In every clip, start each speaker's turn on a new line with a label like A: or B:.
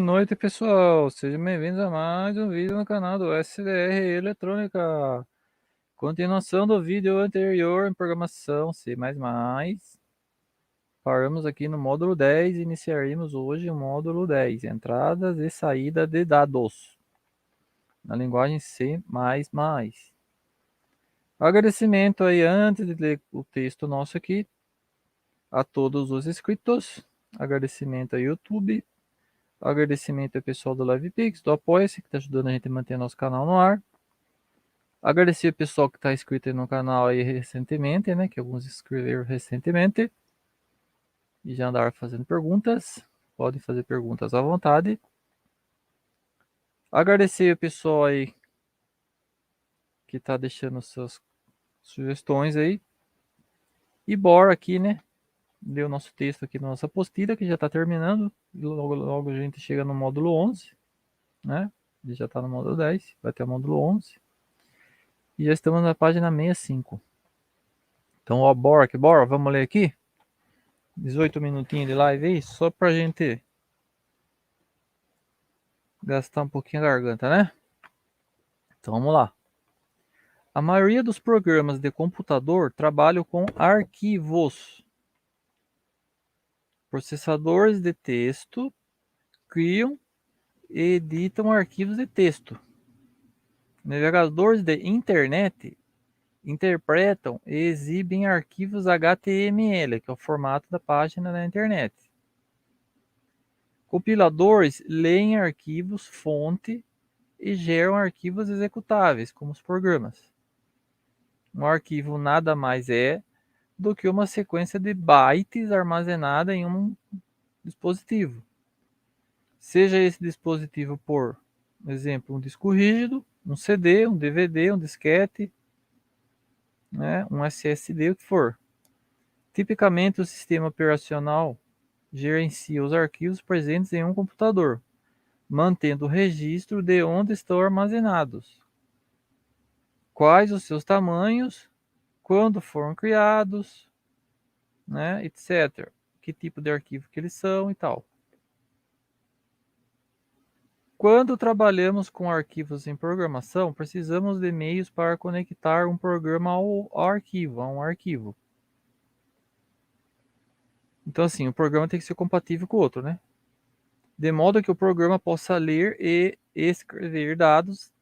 A: noite, pessoal. Sejam bem-vindos a mais um vídeo no canal do SDR Eletrônica. Continuação do vídeo anterior em programação C++. Paramos aqui no módulo 10 e iniciaremos hoje o módulo 10, entradas e saída de dados, na linguagem C++. Agradecimento aí, antes de ler o texto nosso aqui, a todos os inscritos. Agradecimento ao YouTube. Agradecimento ao pessoal do LivePix, do Apoia-se, que está ajudando a gente a manter nosso canal no ar. Agradecer ao pessoal que está inscrito aí no canal aí recentemente, né? Que alguns inscreveram recentemente e já andaram fazendo perguntas. Podem fazer perguntas à vontade. Agradecer ao pessoal aí que está deixando suas sugestões aí. E bora aqui, né? Ler o nosso texto aqui na nossa apostila, que já está terminando. E logo a gente chega no módulo 11, né? Ele já está no módulo 10, vai ter o módulo 11. E já estamos na página 65. Então, ó, bora, vamos ler aqui. 18 minutinhos de live aí, só pra gente gastar um pouquinho a garganta, né? Então, vamos lá. A maioria dos programas de computador trabalham com arquivos. Processadores de texto criam e editam arquivos de texto. Navegadores de internet interpretam e exibem arquivos HTML, que é o formato da página da internet. Compiladores leem arquivos fonte e geram arquivos executáveis, como os programas. Um arquivo nada mais é do que uma sequência de bytes armazenada em um dispositivo. Seja esse dispositivo por exemplo, um disco rígido, um CD, um DVD, um disquete, né, um SSD, o que for. Tipicamente, o sistema operacional gerencia os arquivos presentes em um computador, mantendo o registro de onde estão armazenados, quais os seus tamanhos, quando foram criados, né, etc. Que tipo de arquivo que eles são e tal. Quando trabalhamos com arquivos em programação, precisamos de meios para conectar um programa ao arquivo, a um arquivo. Então, assim, o programa tem que ser compatível com o outro, né? De modo que o programa possa ler e escrever dados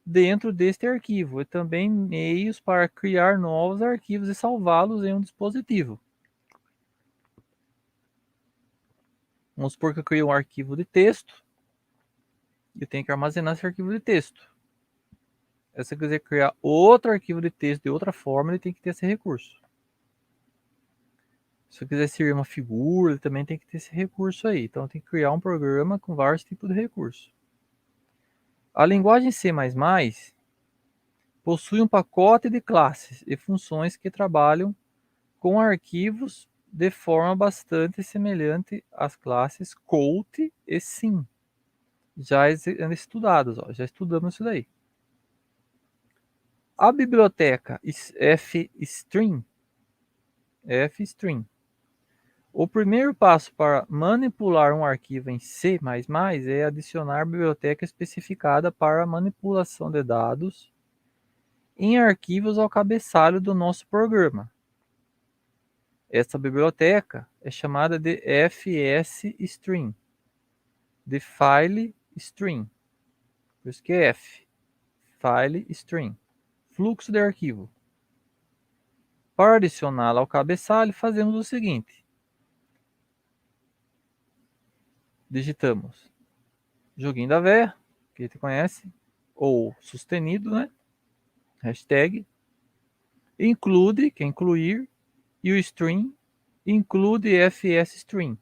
A: dentro deste arquivo, e também meios para criar novos arquivos e salvá-los em um dispositivo. Vamos supor que eu crio um arquivo de texto e eu tenho que armazenar esse arquivo de texto. Se eu quiser criar outro arquivo de texto de outra forma, ele tem que ter esse recurso. Se eu quiser inserir uma figura, ele também tem que ter esse recurso aí. Então, eu tenho que criar um programa com vários tipos de recursos. A linguagem C++ possui um pacote de classes e funções que trabalham com arquivos de forma bastante semelhante às classes Cout e Sim, já estudados, já estudamos isso daí. A biblioteca FString, o primeiro passo para manipular um arquivo em C++ é adicionar a biblioteca especificada para a manipulação de dados em arquivos ao cabeçalho do nosso programa. Essa biblioteca é chamada de FSstring, de file string, por isso que é F, file string, fluxo de arquivo. Para adicioná-la ao cabeçalho, fazemos o seguinte: digitamos joguinho da véia, que a gente conhece, ou sustenido, né? Hashtag, include, que é incluir, e o string, include FSstring.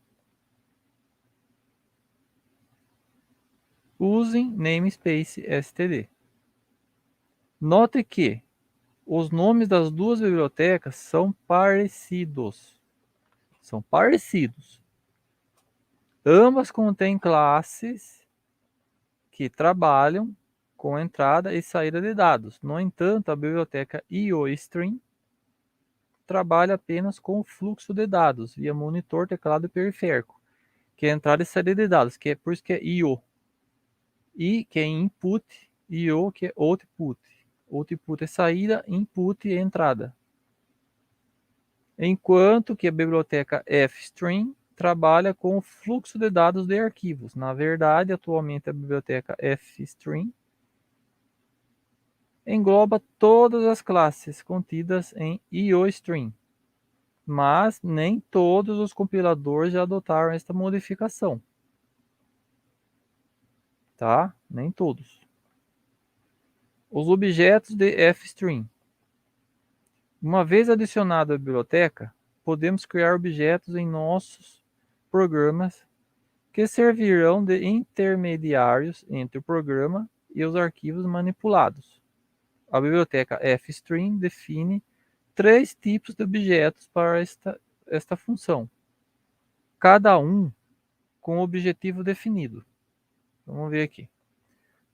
A: Usem namespace std. Note que os nomes das duas bibliotecas são parecidos. São parecidos. Ambas contêm classes que trabalham com entrada e saída de dados. No entanto, a biblioteca IOStream trabalha apenas com o fluxo de dados via monitor, teclado e periférico, que é entrada e saída de dados, que é por isso que é I/O. I, que é input, I/O, que é output. Output é saída, input é entrada. Enquanto que a biblioteca fstring trabalha com o fluxo de dados de arquivos. Na verdade, atualmente a biblioteca fstring engloba todas as classes contidas em IOStream, mas nem todos os compiladores já adotaram esta modificação. Tá? Nem todos. Os objetos de fstring. Uma vez adicionada a biblioteca, podemos criar objetos em nossos programas que servirão de intermediários entre o programa e os arquivos manipulados. A biblioteca fstring define 3 tipos de objetos para esta função, cada um com objetivo definido. Vamos ver aqui.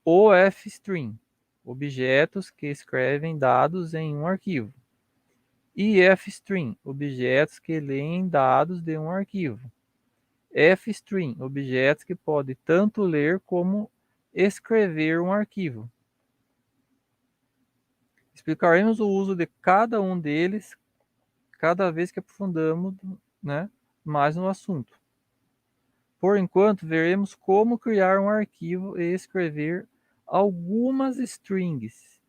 A: OFString, objetos que escrevem dados em um arquivo. IFString, objetos que leem dados de um arquivo. FString, objetos que podem tanto ler como escrever um arquivo. Explicaremos o uso de cada um deles cada vez que aprofundamos, né, mais no assunto. Por enquanto, veremos como criar um arquivo e escrever algumas strings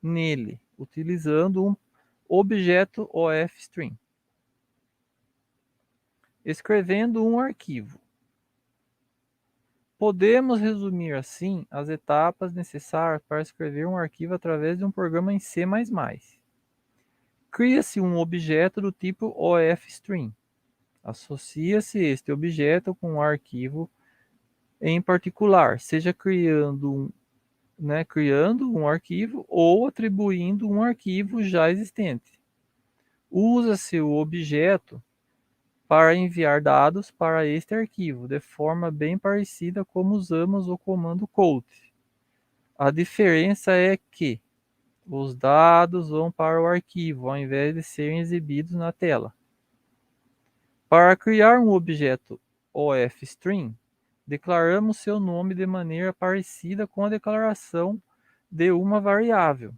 A: nele, utilizando um objeto OFString. Escrevendo um arquivo. Podemos resumir assim as etapas necessárias para escrever um arquivo através de um programa em C++. Cria-se um objeto do tipo OFString. Associa-se este objeto com um arquivo em particular, seja criando um arquivo ou atribuindo um arquivo já existente. Usa-se o objeto para enviar dados para este arquivo, de forma bem parecida como usamos o comando COUT. A diferença é que os dados vão para o arquivo, ao invés de serem exibidos na tela. Para criar um objeto OFString, declaramos seu nome de maneira parecida com a declaração de uma variável.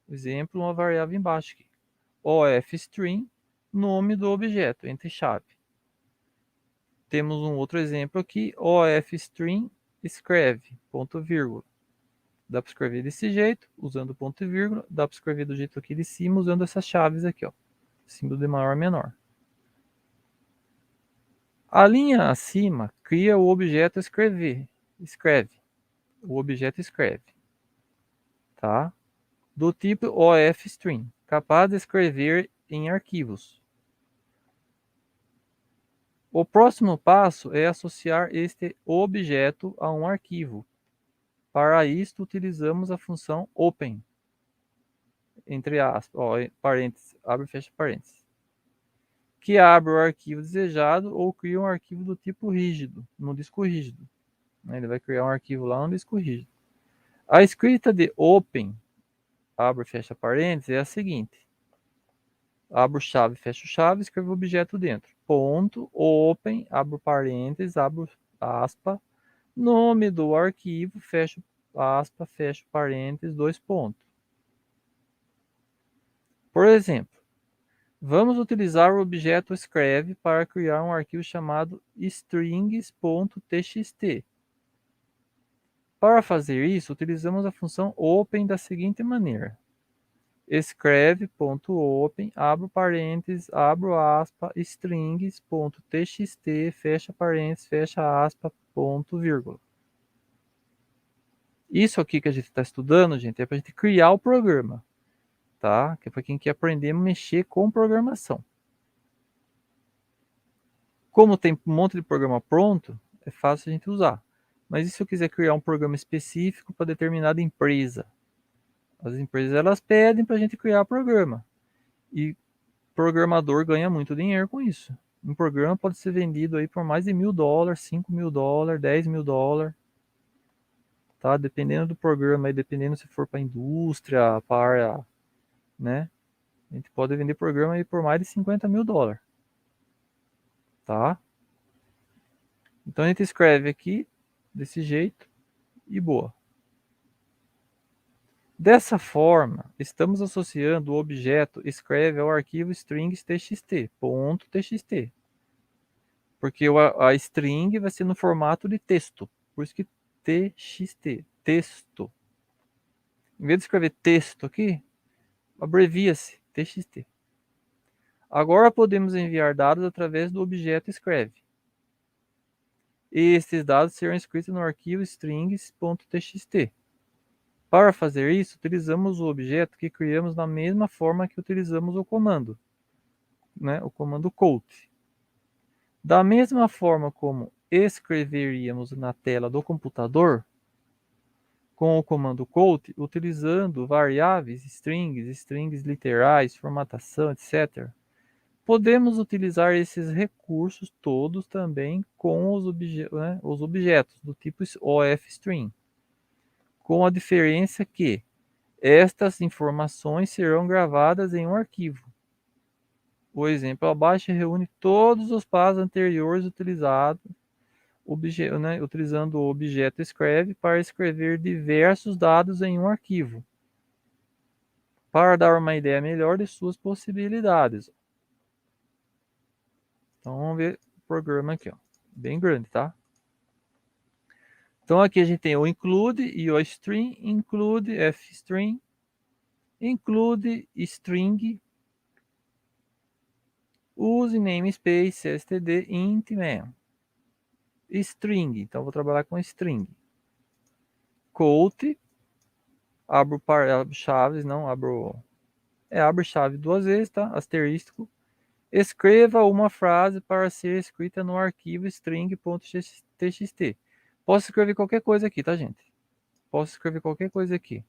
A: Exemplo, uma variável embaixo aqui. OFString, nome do objeto, entre chave. Temos um outro exemplo aqui, OFString escreve, ponto vírgula. Dá para escrever desse jeito, usando ponto e vírgula. Dá para escrever do jeito aqui de cima, usando essas chaves aqui, ó. Símbolo de maior e menor. A linha acima cria o objeto escreve. O objeto escreve. Tá? Do tipo OFString, capaz de escrever em arquivos. O próximo passo é associar este objeto a um arquivo. Para isto, utilizamos a função open, entre aspas, parênteses, abre e fecha parênteses, que abre o arquivo desejado ou cria um arquivo do tipo rígido, no disco rígido. Ele vai criar um arquivo lá no disco rígido. A escrita de open, abre e fecha parênteses, é a seguinte. Abro chave, fecho chave, escrevo o objeto dentro. Ponto, open, abro parênteses, abro aspa, nome do arquivo, fecho aspa, fecho parênteses, 2 pontos. Por exemplo, vamos utilizar o objeto escreve para criar um arquivo chamado strings.txt. Para fazer isso, utilizamos a função open da seguinte maneira. Escreve.open, abro parênteses, abro aspa, strings.txt, fecha parênteses, fecha aspa, ponto, vírgula. Isso aqui que a gente está estudando, gente, é para a gente criar o programa, tá? Que é para quem quer aprender a mexer com programação. Como tem um monte de programa pronto, é fácil a gente usar. Mas e se eu quiser criar um programa específico para determinada empresa? As empresas elas pedem para a gente criar programa. E programador ganha muito dinheiro com isso. Um programa pode ser vendido aí por mais de $1.000, $5.000, $10.000, tá? Dependendo do programa, aí, dependendo se for para indústria, para, né? A gente pode vender programa aí por mais de $50.000, tá? Então a gente escreve aqui desse jeito e boa. Dessa forma, estamos associando o objeto escreve ao arquivo strings.txt, .txt. Porque a string vai ser no formato de texto. Por isso que txt, texto. Em vez de escrever texto aqui, abrevia-se txt. Agora podemos enviar dados através do objeto escreve. E estes dados serão escritos no arquivo strings.txt. Para fazer isso, utilizamos o objeto que criamos da mesma forma que utilizamos o comando, né? O comando quote. Da mesma forma como escreveríamos na tela do computador, com o comando quote, utilizando variáveis, strings literais, formatação, etc., podemos utilizar esses recursos todos também com os objetos do tipo OFString, com a diferença que estas informações serão gravadas em um arquivo. O exemplo abaixo reúne todos os passos anteriores utilizados, utilizando o objeto escreve para escrever diversos dados em um arquivo, para dar uma ideia melhor de suas possibilidades. Então vamos ver o programa aqui, ó. Bem grande, tá? Então aqui a gente tem o include e o string, include fstring, include string, use namespace std int main. String, então vou trabalhar com string. Quote, abro chaves, não abro, abre chave duas vezes, tá? Asterístico. Escreva uma frase para ser escrita no arquivo string.txt. Posso escrever qualquer coisa aqui, tá, gente? Posso escrever qualquer coisa aqui.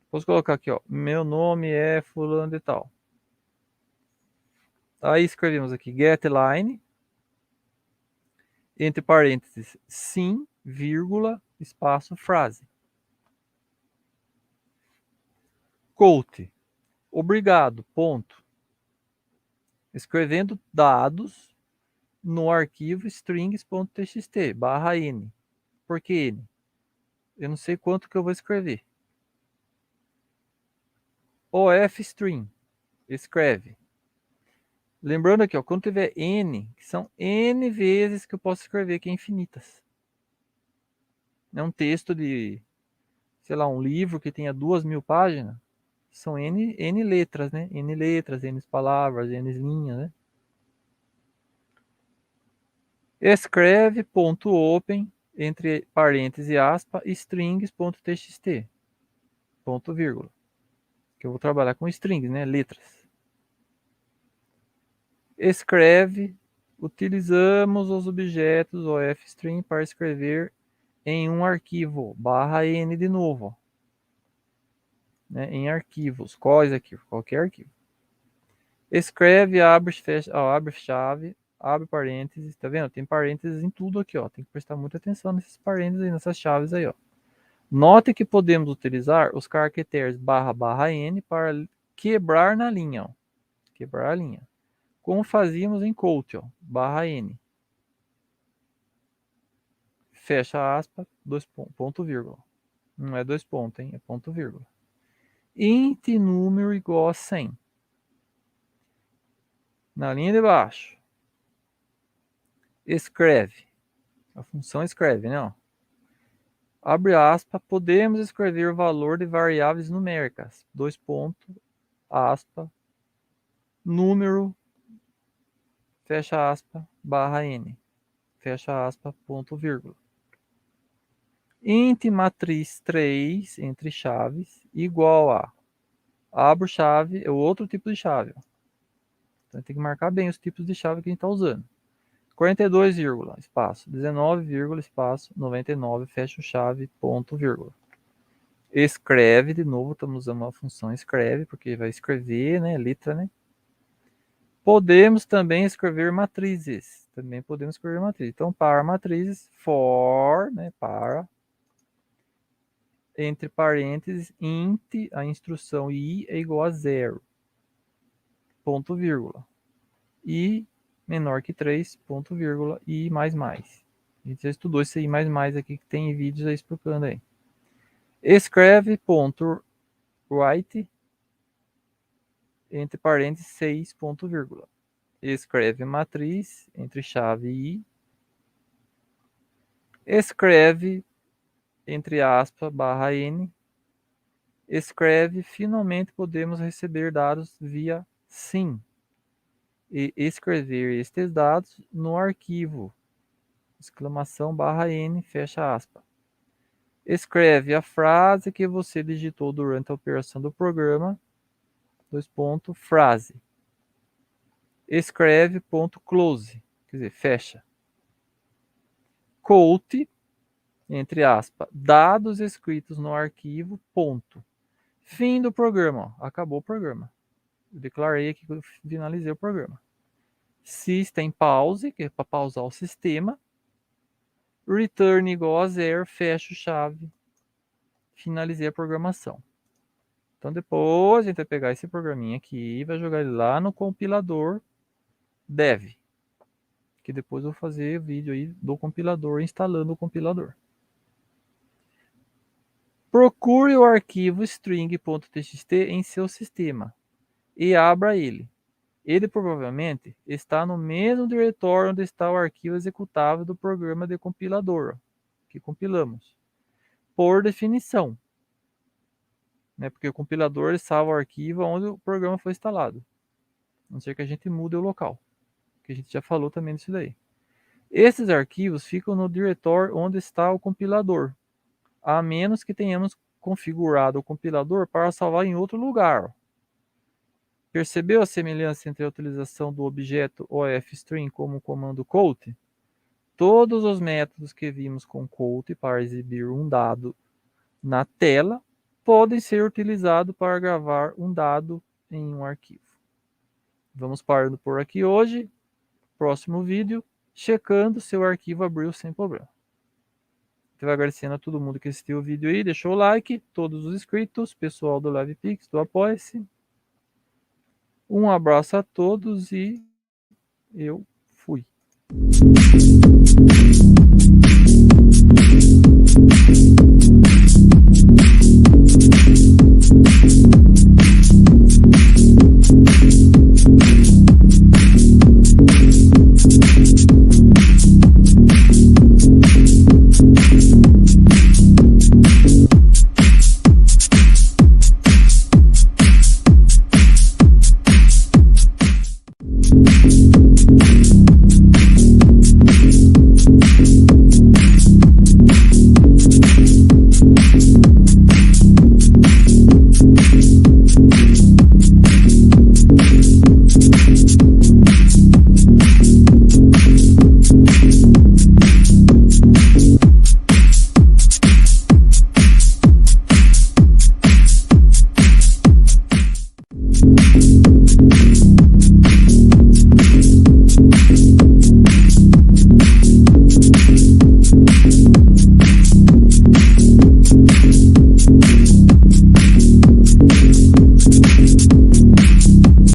A: Posso colocar aqui, ó, meu nome é fulano de tal. Aí escrevemos aqui getLine, entre parênteses, sim, vírgula, espaço, frase. Quote, obrigado, ponto. Escrevendo dados no arquivo strings.txt, barra n. Por que n? Eu não sei quanto que eu vou escrever. OFString, escreve. Lembrando aqui, ó, quando tiver n, que são n vezes que eu posso escrever, que é infinitas. É um texto de, sei lá, um livro que tenha 2.000 páginas, são n letras, né? N letras, n palavras, n linhas, né? Escreve ponto open entre parênteses e aspa strings.txt, ponto vírgula, que eu vou trabalhar com strings, né? Letras. Escreve, utilizamos os objetos OFString para escrever em um arquivo, barra n de novo, né? Em arquivos, quais arquivos? Qualquer arquivo. Escreve, abre, fecha, ó, abre chave, abre parênteses, tá vendo? Tem parênteses em tudo aqui, ó. Tem que prestar muita atenção nesses parênteses aí, nessas chaves aí, ó. Note que podemos utilizar os caracteres barra barra n para quebrar na linha, ó. Quebrar a linha. Como fazíamos em quote, ó, barra n. Fecha aspa, ponto vírgula. Não é dois pontos, hein? É ponto vírgula. Int número igual a 100. Na linha de baixo. Escreve. A função escreve, né? Ó. Abre aspa, podemos escrever o valor de variáveis numéricas. Dois pontos, aspa, número, fecha aspa, barra n. Fecha aspa, ponto vírgula. Int matriz 3, entre chaves, igual a, abro chave, é o outro tipo de chave. Ó. Então tem que marcar bem os tipos de chave que a gente está usando. 42, espaço, 19, espaço, 99, fecha chave, ponto, vírgula. Escreve, de novo, estamos usando a função escreve, porque vai escrever, né, letra, né. Podemos também escrever matrizes, Então, para matrizes, for, né, para, entre parênteses, int, a instrução i é igual a 0, ponto, vírgula. I menor que 3, ponto, vírgula, i mais mais. A gente já estudou isso aí mais aqui, que tem vídeos aí explicando aí. Escreve.write, entre parênteses, 6 ponto vírgula. Escreve matriz, entre chave e i. Escreve, entre aspas, barra n. Escreve, finalmente podemos receber dados via sim. E escrever estes dados no arquivo, exclamação barra n, fecha aspas. Escreve a frase que você digitou durante a operação do programa, frase. Escreve ponto close, quer dizer, fecha. Quote, entre aspas, dados escritos no arquivo, ponto. Fim do programa, ó, acabou o programa. Eu declarei aqui que eu finalizei o programa. System pause, que é para pausar o sistema. Return igual a 0, fecho chave. Finalizei a programação. Então depois a gente vai pegar esse programinha aqui e vai jogar ele lá no compilador dev. Que depois eu vou fazer vídeo aí do compilador, instalando o compilador. Procure o arquivo string.txt em seu sistema e abra ele. Ele provavelmente está no mesmo diretório onde está o arquivo executável do programa de compilador, que compilamos, por definição. Né? Porque o compilador salva o arquivo onde o programa foi instalado. A não ser que a gente mude o local, que a gente já falou também disso daí. Esses arquivos ficam no diretório onde está o compilador, a menos que tenhamos configurado o compilador para salvar em outro lugar. Percebeu a semelhança entre a utilização do objeto OFString como o comando quote? Todos os métodos que vimos com quote para exibir um dado na tela podem ser utilizados para gravar um dado em um arquivo. Vamos parando por aqui hoje. Próximo vídeo, checando se o arquivo abriu sem problema. Então, agradecendo a todo mundo que assistiu o vídeo aí, deixou o like, todos os inscritos, pessoal do LivePix, do Apoia-se. Um abraço a todos e eu fui.